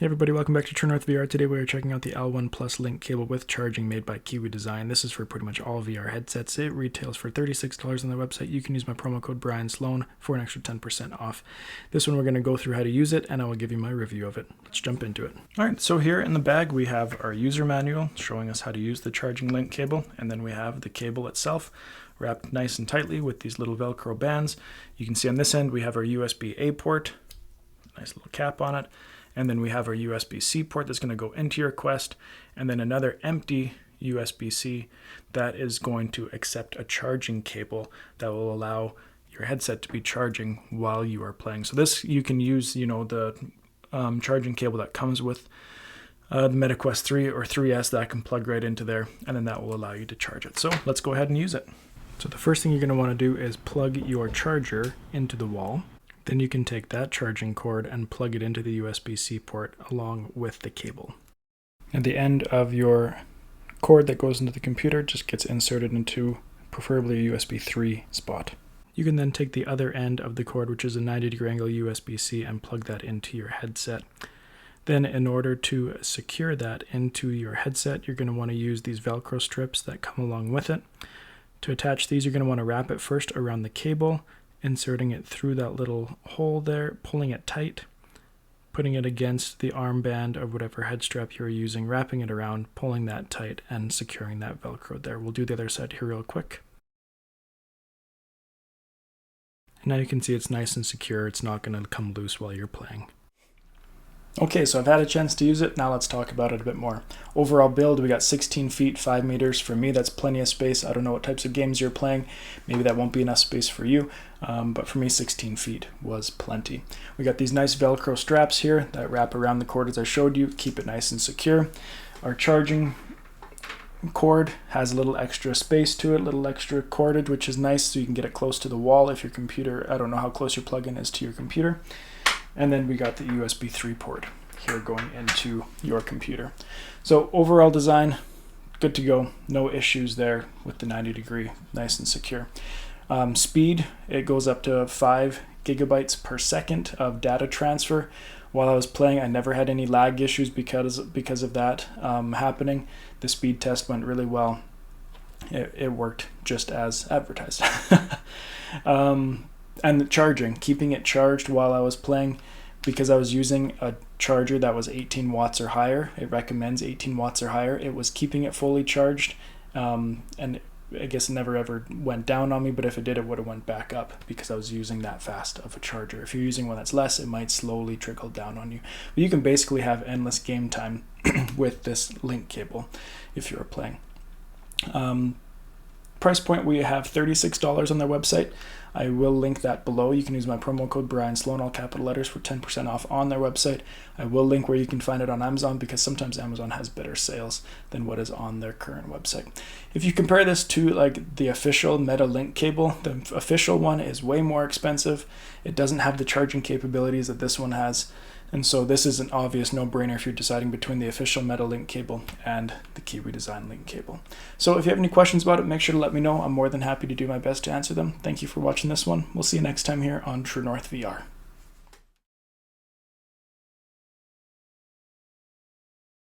everybody, welcome back to True North VR. Today we are checking out the L1 Plus link cable with charging made by Kiwi Design. This is for pretty much all VR headsets. It retails for $36 on their website. You can use my promo code Brian Sloan for an extra 10% off. This one we're going to go through how to use it, and I will give you my review of it. Let's jump into it. Alright, so here in the bag we have our user manual showing us how to use the charging link cable, and then we have the cable itself wrapped nice and tightly with these little Velcro bands. You can see on this end we have our USB-A port, nice little cap on it. And then we have our USB-C port that's going to go into your Quest, and then another empty USB-C that is going to accept a charging cable that will allow your headset to be charging while you are playing. So this, you can use, the charging cable that comes with the Meta Quest 3 or 3S that can plug right into there, and then that will allow you to charge it. So let's go ahead and use it. So the first thing you're going to want to do is plug your charger into the wall. Then you can take that charging cord and plug it into the USB-C port along with the cable. At the end of your cord that goes into the computer just gets inserted into preferably a USB 3 spot. You can then take the other end of the cord, which is a 90-degree angle USB-C, and plug that into your headset. Then in order to secure that into your headset, you're going to want to use these Velcro strips that come along with it. To attach these, you're going to want to wrap it first around the cable, inserting it through that little hole there, pulling it tight, putting it against the armband of whatever head strap you're using, wrapping it around, pulling that tight, and securing that Velcro there. We'll do the other side here real quick. And now you can see it's nice and secure. It's not going to come loose while you're playing. Okay, so I've had a chance to use it. Now let's talk about it a bit more. Overall build, we got 16 feet, 5 meters. For me, that's plenty of space. I don't know what types of games you're playing. Maybe that won't be enough space for you, but for me, 16 feet was plenty. We got these nice Velcro straps here that wrap around the cord as I showed you, keep it nice and secure. Our charging cord has a little extra space to it, a little extra cordage, which is nice, so you can get it close to the wall if your computer, I don't know how close your plug-in is to your computer. And then we got the USB 3 port here going into your computer. So overall design, good to go. No issues there with the 90-degree, nice and secure. Speed, it goes up to 5 gigabytes per second of data transfer. While I was playing, I never had any lag issues because of that happening. The speed test went really well. It worked just as advertised. And the charging, keeping it charged while I was playing, because I was using a charger that was 18 watts or higher. It recommends 18 watts or higher. It was keeping it fully charged, and I guess it never ever went down on me, but if it did, it would have went back up because I was using that fast of a charger. If you're using one that's less, it might slowly trickle down on you. But you can basically have endless game time with this link cable if you're playing. Price point, we have $36 on their website. I will link that below. You can use my promo code Brian Sloan, all capital letters, for 10% off on their website. I will link where you can find it on Amazon, because sometimes Amazon has better sales than what is on their current website. If you compare this to like the official Meta link cable, the official one is way more expensive. It doesn't have the charging capabilities that this one has. And so this is an obvious no-brainer if you're deciding between the official Meta link cable and the Kiwi Design link cable. So if you have any questions about it, make sure to let me know. I'm more than happy to do my best to answer them. Thank you for watching this one. We'll see you next time here on True North VR.